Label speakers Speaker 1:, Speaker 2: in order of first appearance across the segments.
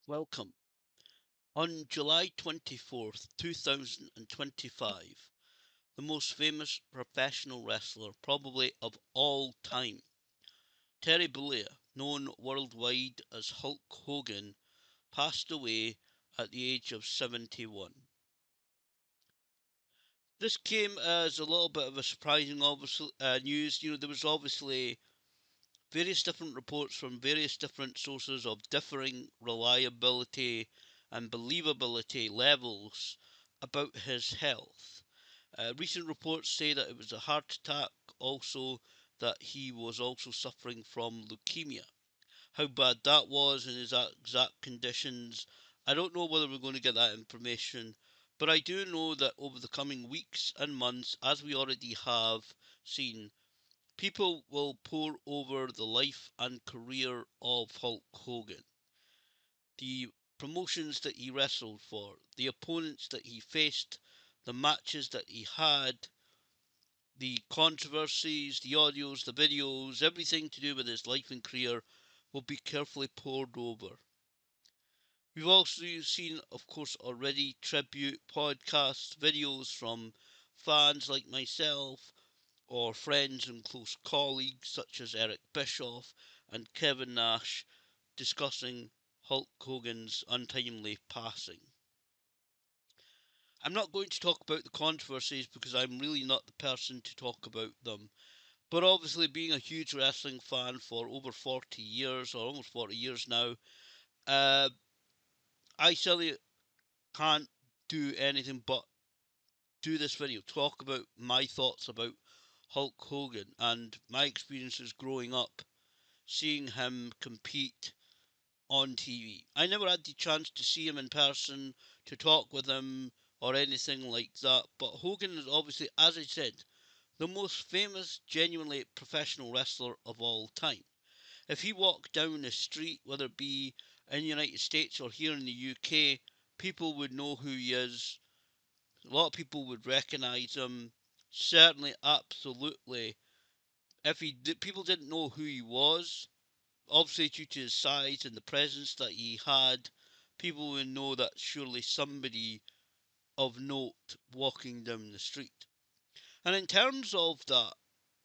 Speaker 1: Welcome. On July 24th, 2025, the most famous professional wrestler probably of all time, Terry Bollea, known worldwide as Hulk Hogan, passed away at the age of 71. This came as a little bit of a surprising news. There was obviously various different reports from various different sources of differing reliability and believability levels about his health. Recent reports say that it was a heart attack, also that he was also suffering from leukemia. How bad that was and his exact conditions, I don't know whether we're going to get that information, but I do know that over the coming weeks and months, as we already have seen, people will pore over the life and career of Hulk Hogan. The promotions that he wrestled for, the opponents that he faced, the matches that he had, the controversies, the audios, the videos, everything to do with his life and career will be carefully pored over. We've also seen, of course, already tribute podcasts, videos from fans like myself, or friends and close colleagues such as Eric Bischoff and Kevin Nash discussing Hulk Hogan's untimely passing. I'm not going to talk about the controversies because I'm really not the person to talk about them. But obviously, being a huge wrestling fan for over 40 years, or almost 40 years now, uh, I certainly can't do anything but do this video, talk about my thoughts about Hulk Hogan and my experiences growing up seeing him compete on TV. I never had the chance to see him in person, to talk with him, or anything like that. But Hogan is obviously, as I said, the most famous, genuinely professional wrestler of all time. If he walked down the street, whether it be in the United States or here in the UK, people would know who he is. A lot of people would recognise him. Certainly, absolutely. If people didn't know who he was, obviously due to his size and the presence that he had, people would know that surely somebody of note walking down the street. And in terms of that,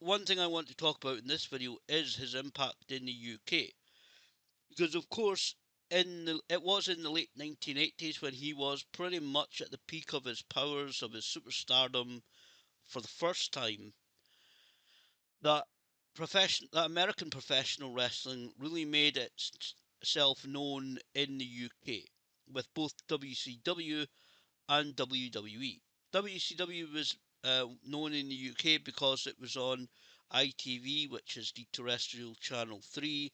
Speaker 1: one thing I want to talk about in this video is his impact in the UK. Because of course, it was in the late 1980s when he was pretty much at the peak of his powers, of his superstardom for the first time, that that American professional wrestling really made itself known in the UK with both WCW and WWE. WCW was known in the UK because it was on ITV, which is the terrestrial channel 3,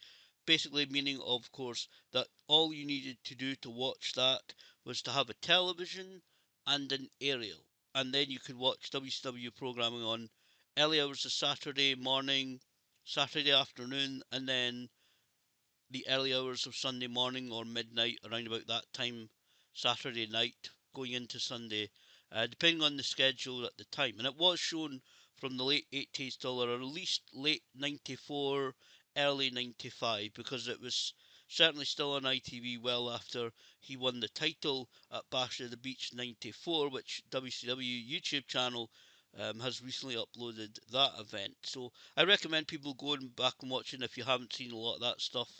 Speaker 1: basically meaning, of course, that all you needed to do to watch that was to have a television and an aerial, and then you could watch WCW programming on early hours of Saturday morning, Saturday afternoon, and then the early hours of Sunday morning or midnight, around about that time, Saturday night, going into Sunday, depending on the schedule at the time. And it was shown from the late 80s till or at least late 94, early 95, because it was certainly still on ITV well after he won the title at Bash of the Beach 94, which WCW YouTube channel has recently uploaded that event. So I recommend people going back and watching if you haven't seen a lot of that stuff.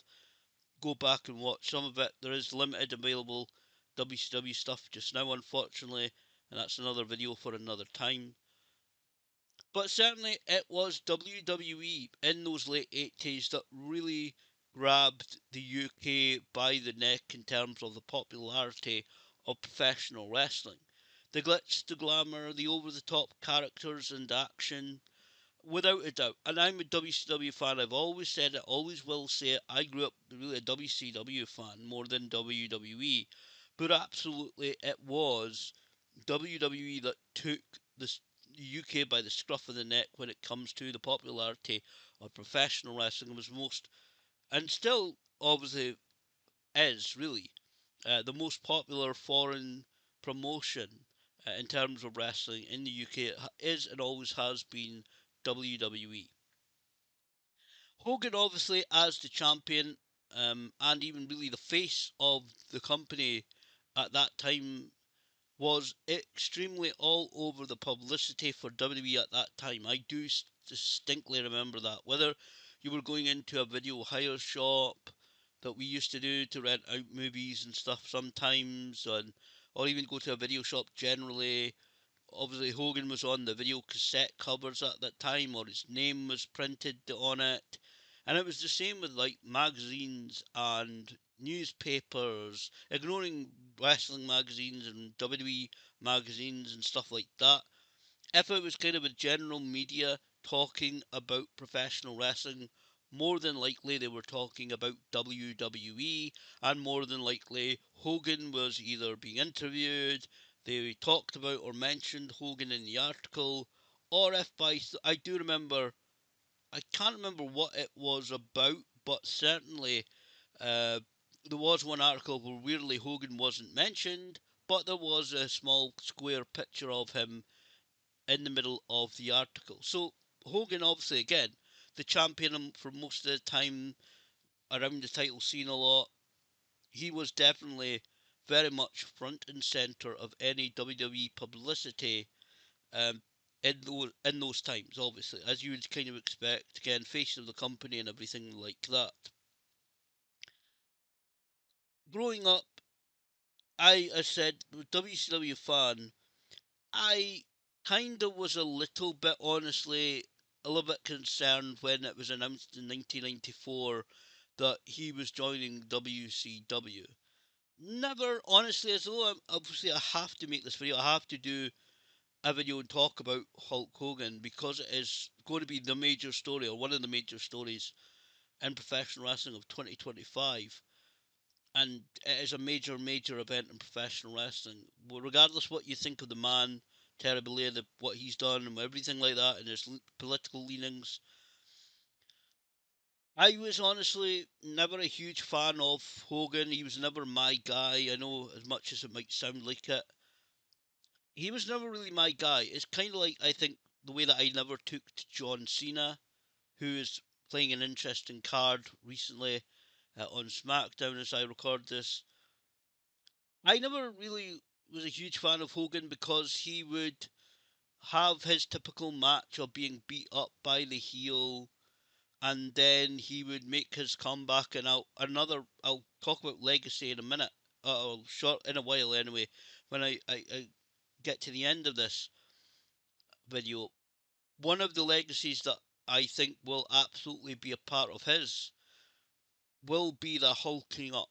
Speaker 1: Go back and watch some of it. There is limited available WCW stuff just now, unfortunately, and that's another video for another time. But certainly it was WWE in those late 80s that really grabbed the UK by the neck in terms of the popularity of professional wrestling. The glitz, the glamour, the over the top characters and action, without a doubt. And I'm a WCW fan. I've always said it, always will say it. I grew up really a WCW fan more than WWE. But absolutely, it was WWE that took the UK by the scruff of the neck when it comes to the popularity of professional wrestling. It was most, and still obviously is really, the most popular foreign promotion in terms of wrestling in the UK is and always has been WWE. Hogan, obviously, as the champion. and even really the face of the company at that time was extremely all over the publicity for WWE at that time. I do distinctly remember that. Whether you were going into a video hire shop that we used to do to rent out movies and stuff sometimes, and or even go to a video shop generally. Obviously, Hogan was on the video cassette covers at that time, or his name was printed on it. And it was the same with like magazines and newspapers, ignoring wrestling magazines and WWE magazines and stuff like that. If it was kind of a general media talking about professional wrestling, more than likely they were talking about WWE, and more than likely Hogan was either being interviewed, they talked about or mentioned Hogan in the article, or if I do remember, I can't remember what it was about, but certainly uh, there was one article where weirdly Hogan wasn't mentioned, but there was a small square picture of him in the middle of the article. So Hogan, obviously, again, the champion for most of the time around the title scene a lot. He was definitely very much front and center of any WWE publicity in those times, obviously, as you would kind of expect. Again, face of the company and everything like that. Growing up, as said, WCW fan. I kind of was a little bit, honestly, a little bit concerned when it was announced in 1994 that he was joining WCW. Never, honestly, as though obviously I have to make this video, I have to do a video and talk about Hulk Hogan because it is going to be the major story or one of the major stories in professional wrestling of 2025. And it is a major, major event in professional wrestling. Well, regardless what you think of the man, Terry Bollea, what he's done and everything like that, and his political leanings, I was honestly never a huge fan of Hogan. He was never my guy. I know, as much as it might sound like it, he was never really my guy. It's kind of like, I think, the way that I never took to John Cena, who is playing an interesting card recently on SmackDown as I record this. I never really was a huge fan of Hogan because he would have his typical match of being beat up by the heel, and then he would make his comeback. And I'll talk about legacy in a minute, short in a while anyway. When I get to the end of this video, one of the legacies that I think will absolutely be a part of his will be the hulking up.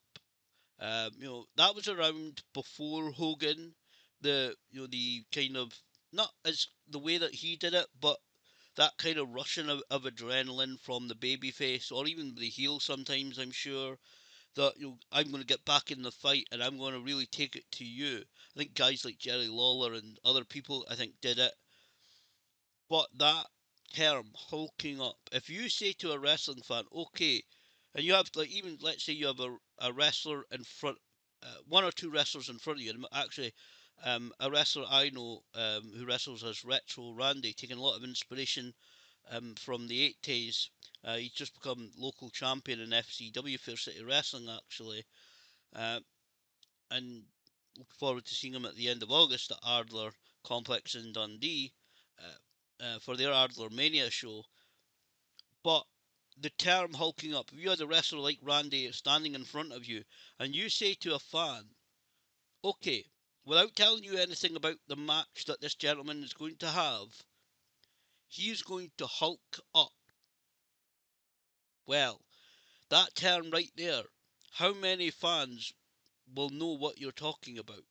Speaker 1: That was around before Hogan. The kind of not as the way that he did it, but that kind of rushing of adrenaline from the babyface or even the heel. Sometimes I'm sure that I'm going to get back in the fight and I'm going to really take it to you. I think guys like Jerry Lawler and other people I think did it. But that term, hulking up, if you say to a wrestling fan, okay, and you have, like, even let's say you have a wrestler in front, one or two wrestlers in front of you, and actually, a wrestler I know who wrestles as Retro Randy, taking a lot of inspiration from the 80s. He's just become local champion in FCW, Fair City Wrestling, actually. Uh, and look forward to seeing him at the end of August at Ardler Complex in Dundee for their Ardler Mania show. But the term hulking up, if you had a wrestler like Randy standing in front of you and you say to a fan, okay, without telling you anything about the match that this gentleman is going to have, he's going to hulk up. Well, that term right there, how many fans will know what you're talking about?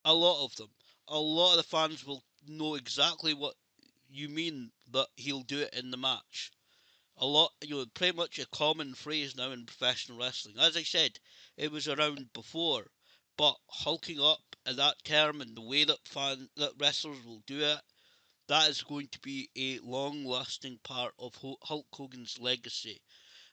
Speaker 1: A lot of them. A lot of the fans will know exactly what you mean that he'll do it in the match. A lot, pretty much a common phrase now in professional wrestling. As I said, it was around before, but hulking up and that term and the way that wrestlers will do it, that is going to be a long-lasting part of Hulk Hogan's legacy.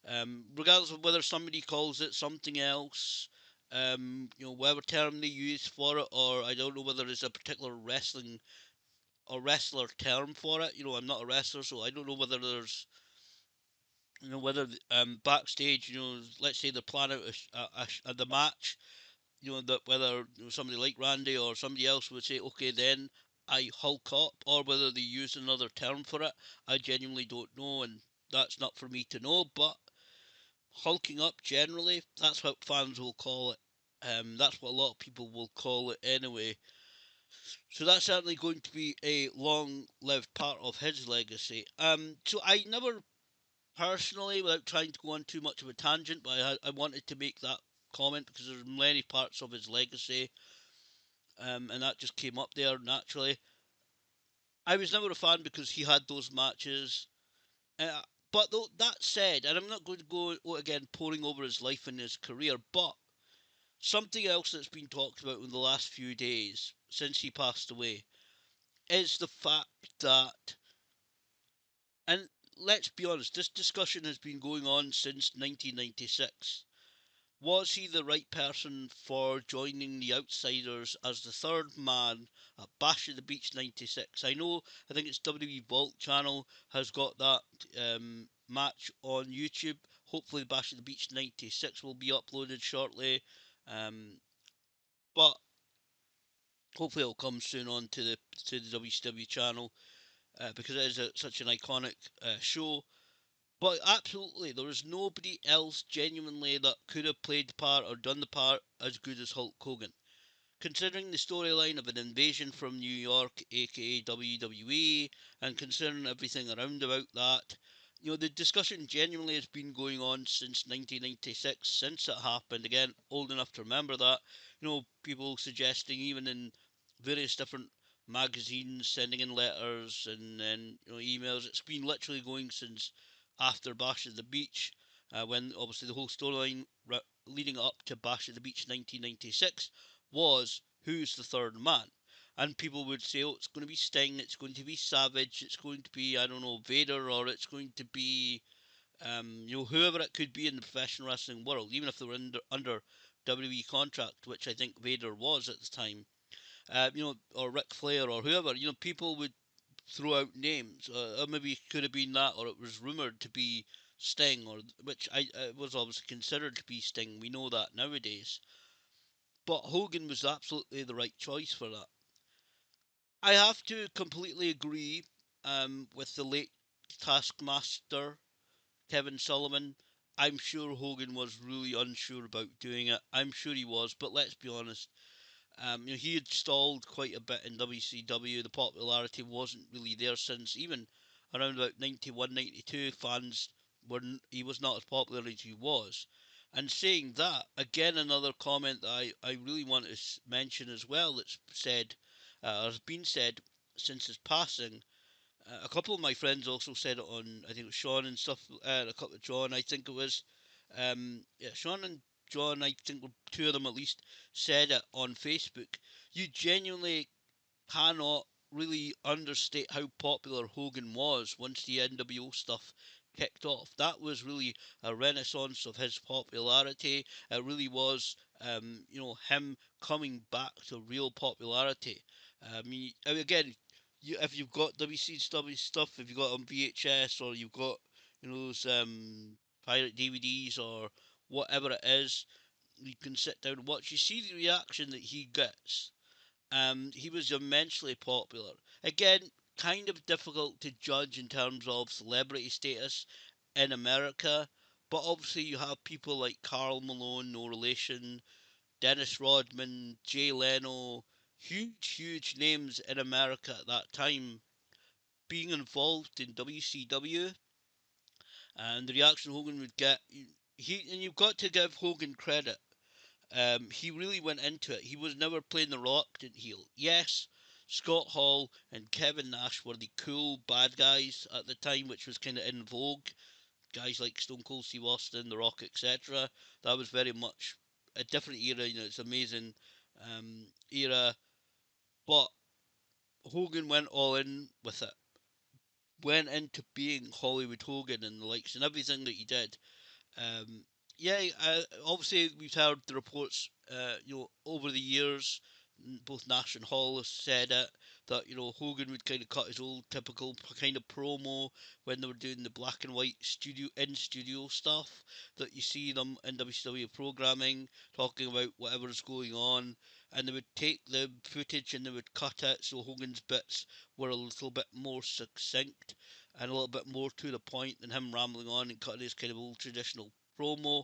Speaker 1: Regardless of whether somebody calls it something else, whatever term they use for it, or I don't know whether there's a particular wrestling or wrestler term for it. I'm not a wrestler, so I don't know whether there's whether backstage, let's say they're planning out the match, that whether somebody like Randy or somebody else would say, okay, then I hulk up, or whether they use another term for it, I genuinely don't know, and that's not for me to know. But hulking up generally, that's what fans will call it. That's what a lot of people will call it anyway. So that's certainly going to be a long-lived part of his legacy. So I never personally, without trying to go on too much of a tangent, but I wanted to make that comment because there's many parts of his legacy, and that just came up there naturally. I was never a fan because he had those matches. Uh, but though that said, and I'm not going to go again pouring over his life and his career, but something else that's been talked about in the last few days since he passed away is the fact that, and let's be honest, this discussion has been going on since 1996. Was he the right person for joining the Outsiders as the third man at Bash at the Beach 96? I think it's WWE Vault channel has got that match on YouTube. Hopefully, Bash at the Beach 96 will be uploaded shortly. Um, but hopefully, it'll come soon on to the WCW channel because it is such an iconic show. But absolutely, there was nobody else genuinely that could have played the part or done the part as good as Hulk Hogan. Considering the storyline of an invasion from New York, aka WWE, and considering everything around about that, the discussion genuinely has been going on since 1996, since it happened. Again, old enough to remember that. People suggesting, even in various different magazines, sending in letters and then emails. It's been literally going since after Bash at the Beach, when obviously the whole storyline leading up to Bash at the Beach 1996 was who's the third man. And people would say, oh, it's going to be Sting, it's going to be Savage, it's going to be, I don't know, Vader, or it's going to be, whoever it could be in the professional wrestling world, even if they were under WWE contract, which I think Vader was at the time, or Ric Flair, or whoever, people would throw out names, or maybe it could have been that, or it was rumoured to be Sting, or which I was obviously considered to be Sting. We know that nowadays. But Hogan was absolutely the right choice for that. I have to completely agree with the late Taskmaster, Kevin Sullivan. I'm sure Hogan was really unsure about doing it. I'm sure he was, but let's be honest. He had stalled quite a bit in WCW. The popularity wasn't really there since even around about 91, 92. Fans were he was not as popular as he was. And saying that, again, another comment that I really want to mention as well that's said, has been said since his passing. A couple of my friends also said it on, I think it was Sean and stuff, a couple of John, I think it was. Yeah, Sean and John, I think two of them at least, said it on Facebook. You genuinely cannot really understate how popular Hogan was once the NWO stuff kicked off. That was really a renaissance of his popularity. It really was, him coming back to real popularity. Again, if you've got WCW stuff, if you've got on VHS or you've got, those pirate DVDs or whatever it is, you can sit down and watch. You see the reaction that he gets. He was immensely popular. Again, kind of difficult to judge in terms of celebrity status in America, but obviously you have people like Carl Malone, no relation, Dennis Rodman, Jay Leno, huge names in America at that time being involved in WCW, and the reaction Hogan would get. And you've got to give Hogan credit. He really went into it. He was never playing the reluctant heel. Yes, Scott Hall and Kevin Nash were the cool bad guys at the time, which was kind of in vogue. Guys like Stone Cold Steve Austin, The Rock, etc. That was very much a different era. It's amazing era. But Hogan went all in with it. Went into being Hollywood Hogan and the likes and everything that he did. Um, yeah, obviously we've heard the reports, over the years. Both Nash and Hall have said it that Hogan would kind of cut his old typical kind of promo when they were doing the black and white studio stuff that you see them in WCW programming, talking about whatever's going on, and they would take the footage and they would cut it so Hogan's bits were a little bit more succinct and a little bit more to the point than him rambling on and cutting his kind of old traditional promo.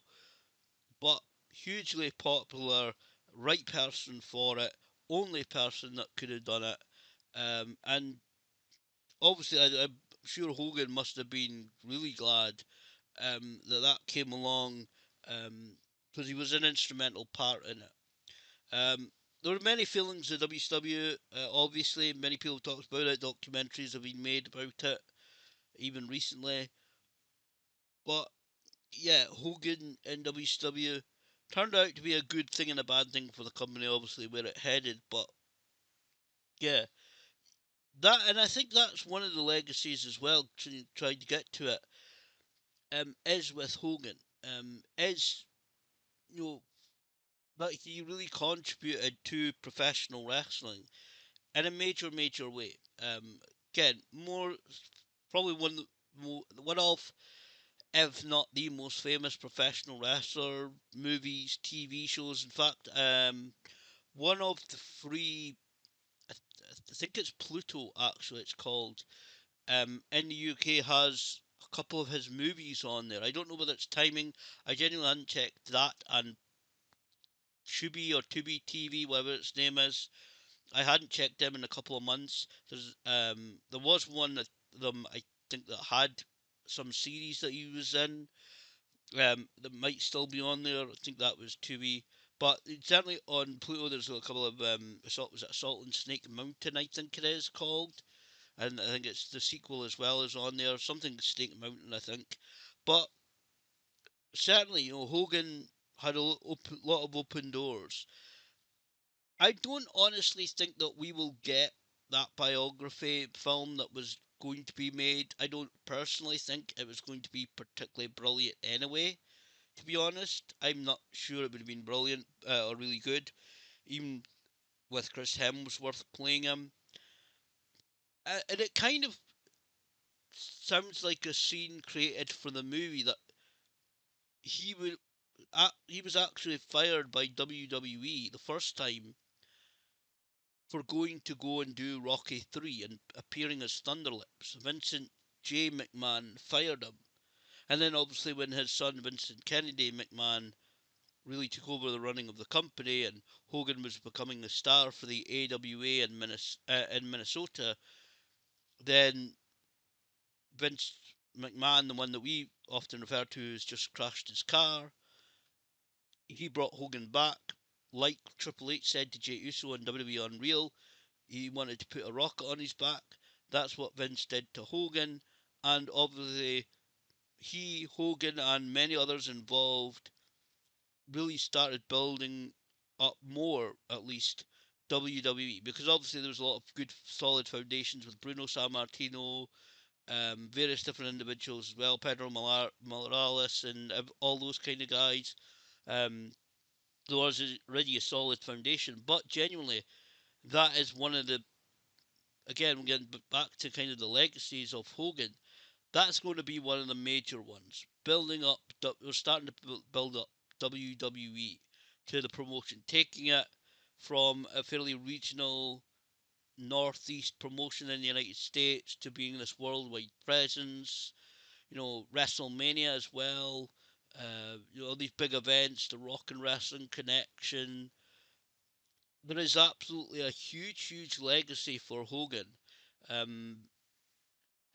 Speaker 1: But hugely popular, right person for it, only person that could have done it. And obviously, I'm sure Hogan must have been really glad that that came along because he was an instrumental part in it. There were many feelings of WCW. Obviously, many people talked about it. Documentaries have been made about it, even recently. But yeah, Hogan in WCW turned out to be a good thing and a bad thing for the company, obviously, where it headed. But yeah, that, and I think that's one of the legacies as well, trying to get to it, is with Hogan. Is, you know, that he really contributed to professional wrestling in a major, major way. Again, more, probably one of, if not the most famous professional wrestler, movies, TV shows. In fact, one of the three, I think it's Pluto actually, it's called, in the UK has a couple of his movies on there. I don't know whether it's timing. I genuinely hadn't checked that, and Tubi or Tubi TV, whatever its name is. I hadn't checked them in a couple of months. There was one of them I think that had some series that he was in. That might still be on there. I think that was Tubi. But certainly on Pluto, there's a couple of was it Assault on Snake Mountain? I think it is called, and I think it's the sequel as well as on there. Something Snake Mountain, I think. But certainly, Hogan had lot of open doors. I don't honestly think that we will get that biography film that was going to be made. I don't personally think it was going to be particularly brilliant anyway. To be honest, I'm not sure it would have been brilliant or really good, even with Chris Hemsworth playing him. And it kind of sounds like a scene created for the movie that he would he was actually fired by WWE the first time for going to go and do Rocky 3 and appearing as Thunderlips. Vincent J. McMahon fired him. And then obviously when his son Vincent Kennedy McMahon really took over the running of the company and Hogan was becoming the star for the AWA in Minnesota, then Vince McMahon, the one that we often refer to as just crashed his car, he brought Hogan back. Like Triple H said to Jey Uso on WWE Unreal, he wanted to put a rocket on his back. That's what Vince did to Hogan, and obviously Hogan, and many others involved really started building up more, at least, WWE, because obviously there was a lot of good, solid foundations with Bruno Sammartino, various different individuals as well, Pedro Morales, and all those kind of guys. Um, there was already a solid foundation, but genuinely, that is one of the, again, we're getting back to kind of the legacies of Hogan. That's going to be one of the major ones. Building up, we're starting to build up WWE to the promotion, taking it from a fairly regional northeast promotion in the United States to being this worldwide presence. WrestleMania as well. These big events, the Rock and Wrestling Connection. There is absolutely a huge, huge legacy for Hogan um,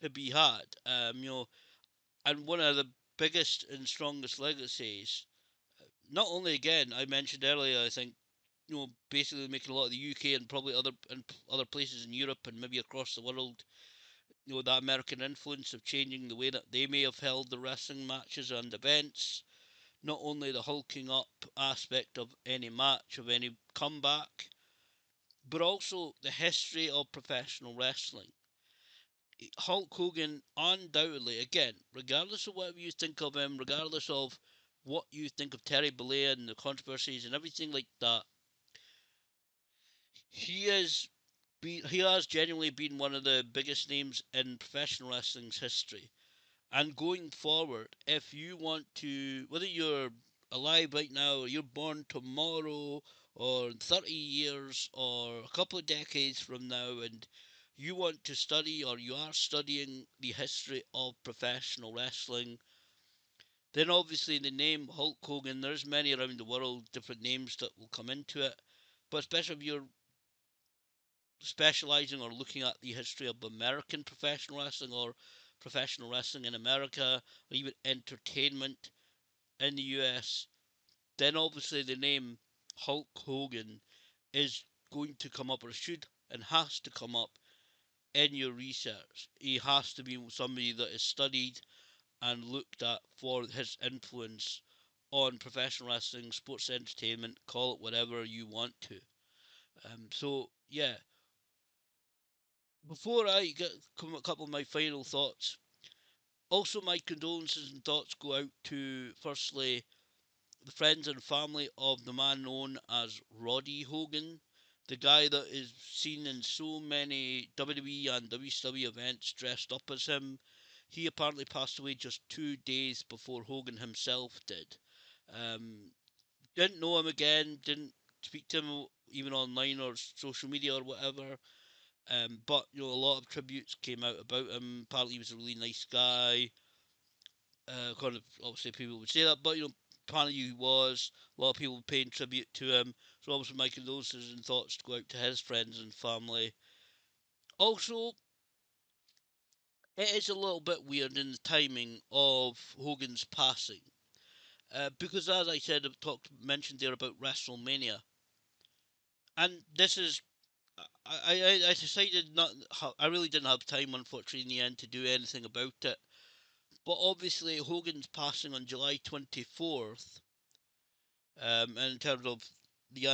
Speaker 1: to be had. And one of the biggest and strongest legacies. Not only, again, I mentioned earlier, I think, basically making a lot of the UK and probably other places in Europe and maybe across the world, that American influence of changing the way that they may have held the wrestling matches and events. Not only the hulking up aspect of any match, of any comeback, but also the history of professional wrestling. Hulk Hogan, undoubtedly, again, regardless of what you think of him, regardless of what you think of Terry Bollea and the controversies and everything like that, he is he has genuinely been one of the biggest names in professional wrestling's history. And going forward, if you want to, whether you're alive right now or you're born tomorrow or in 30 years or a couple of decades from now, and you want to study or you are studying the history of professional wrestling, then obviously the name Hulk Hogan, there's many around the world, different names that will come into it. But especially if you're specializing or looking at the history of American professional wrestling or professional wrestling in America or even entertainment in the US, then obviously the name Hulk Hogan is going to come up or should and has to come up in your research. He has to be somebody that is studied and looked at for his influence on professional wrestling, sports entertainment, call it whatever you want to. So yeah, before I get come a couple of my final thoughts, also my condolences and thoughts go out to firstly the friends and family of the man known as Roddy Hogan, the guy that is seen in so many WWE and WCW events dressed up as him. He apparently passed away just 2 days before Hogan himself did. Um, didn't know him again, didn't speak to him even online or social media or whatever. But you know, a lot of tributes came out about him. Apparently, he was a really nice guy. Kind of obviously people would say that, but you know, apparently he was. A lot of people paying tribute to him. So obviously, my condolences and thoughts to go out to his friends and family. Also, it is a little bit weird in the timing of Hogan's passing, because as I said, I've mentioned there about WrestleMania, and this is I decided not. I really didn't have time, unfortunately, in the end, to do anything about it. But obviously, Hogan's passing on July 24th, and in terms of the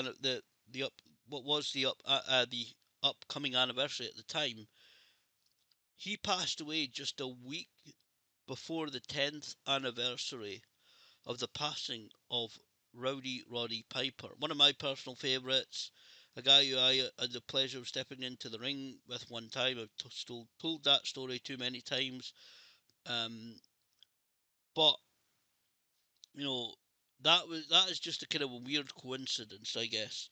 Speaker 1: up what was the upcoming anniversary at the time, he passed away just a week before the 10th anniversary of the passing of Rowdy Roddy Piper, one of my personal favourites, a guy who I had the pleasure of stepping into the ring with one time. I've told that story too many times, um, but you know that is just a kind of a weird coincidence, I guess,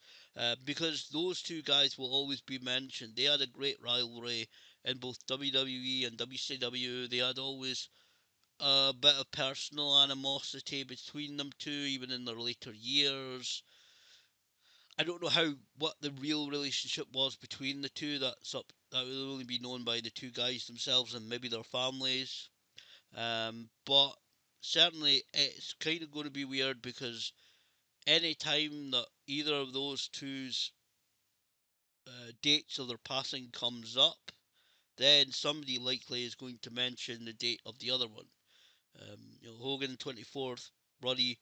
Speaker 1: because those two guys will always be mentioned. They had a great rivalry in both WWE and WCW. They had always a bit of personal animosity between them two, even in their later years. I don't know what the real relationship was between the two. That will only be known by the two guys themselves and maybe their families. But certainly it's kind of going to be weird because any time that either of those two's dates of their passing comes up, then somebody likely is going to mention the date of the other one. Hogan 24th, Roddy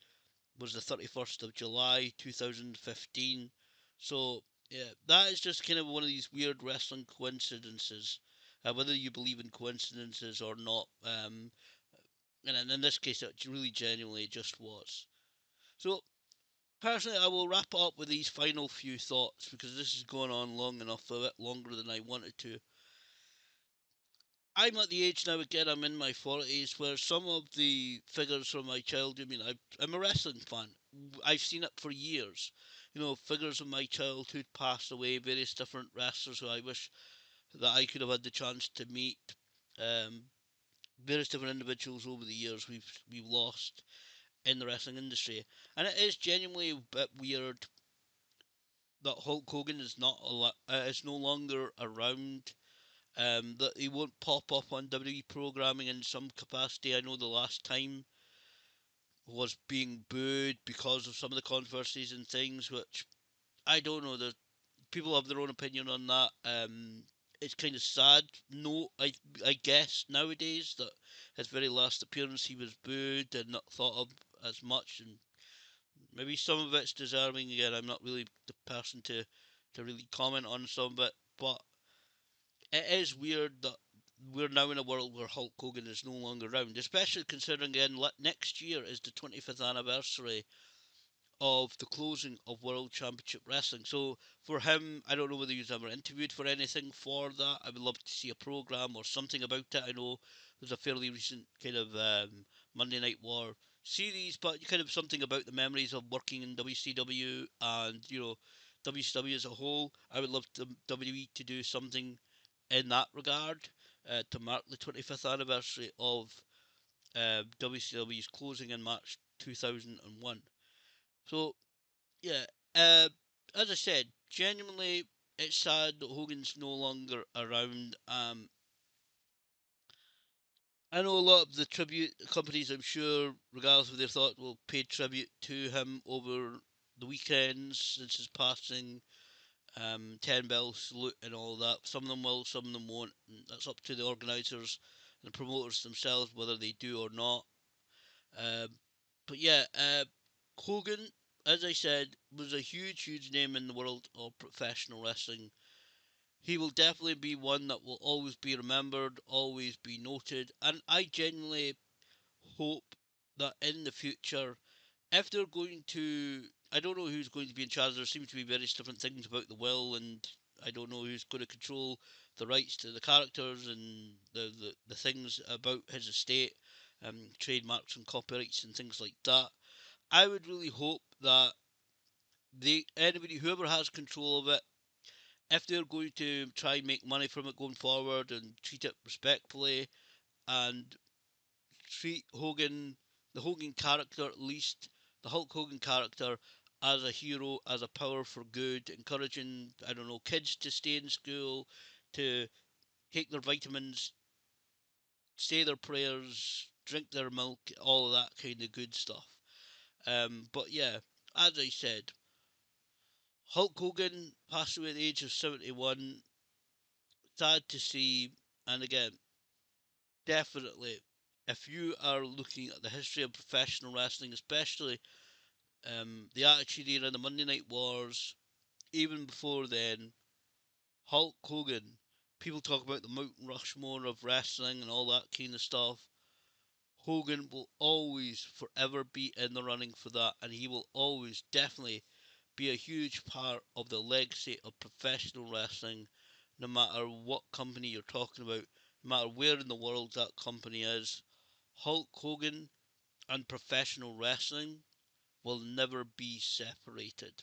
Speaker 1: was the 31st of July 2015. So, yeah, that is just kind of one of these weird wrestling coincidences, whether you believe in coincidences or not. And in this case, it really genuinely just was. So, personally, I will wrap it up with these final few thoughts because this is going on long enough, a bit longer than I wanted to. I'm at the age now again. I'm in my 40s, where some of the figures from my childhood. I mean, I'm a wrestling fan. I've seen it for years. You know, figures of my childhood passed away. Various different wrestlers who I wish that I could have had the chance to meet. Um, Various different individuals over the years we've lost in the wrestling industry, and it is genuinely a bit weird that Hulk Hogan is no longer around. That he won't pop up on WWE programming in some capacity. I know the last time was being booed because of some of the controversies and things, which I don't know. The people have their own opinion on that. It's kind of sad. No, I guess nowadays that his very last appearance he was booed and not thought of as much, and maybe some of it's deserving. Again, I'm not really the person to really comment on some of it, but it is weird that we're now in a world where Hulk Hogan is no longer around, especially considering again next year is the 25th anniversary of the closing of World Championship Wrestling. So for him, I don't know whether he's ever interviewed for anything for that. I would love to see a program or something about it. I know there's a fairly recent kind of Monday Night War series, but kind of something about the memories of working in WCW and WCW as a whole. I would love WWE to do something in that regard to mark the 25th anniversary of WCW's closing in March 2001. So yeah, as I said, genuinely, it's sad that Hogan's no longer around. I know a lot of the tribute companies, I'm sure, regardless of their thought, will pay tribute to him over the weekends since his passing. 10 bell salute and all that. Some of them will, some of them won't. And that's up to the organisers and the promoters themselves whether they do or not. Um, but yeah, Hogan, as I said, was a huge, huge name in the world of professional wrestling. He will definitely be one that will always be remembered, always be noted, and I genuinely hope that in the future, if they're going to, I don't know who's going to be in charge. There seems to be various different things about the will, and I don't know who's going to control the rights to the characters and the things about his estate, trademarks and copyrights and things like that. I would really hope that anybody, whoever has control of it, if they're going to try and make money from it going forward and treat it respectfully and treat Hogan, the Hogan character at least, the Hulk Hogan character, as a hero, as a power for good, encouraging, I don't know, kids to stay in school, to take their vitamins, say their prayers, drink their milk, all of that kind of good stuff. But yeah, as I said, Hulk Hogan passed away at the age of 71. Sad to see, and again, definitely, if you are looking at the history of professional wrestling, especially the Attitude Era, the Monday Night Wars, even before then, Hulk Hogan, people talk about the Mount Rushmore of wrestling and all that kind of stuff. Hogan will always, forever be in the running for that, and he will always, definitely, be a huge part of the legacy of professional wrestling, no matter what company you're talking about, no matter where in the world that company is. Hulk Hogan and professional wrestling will never be separated.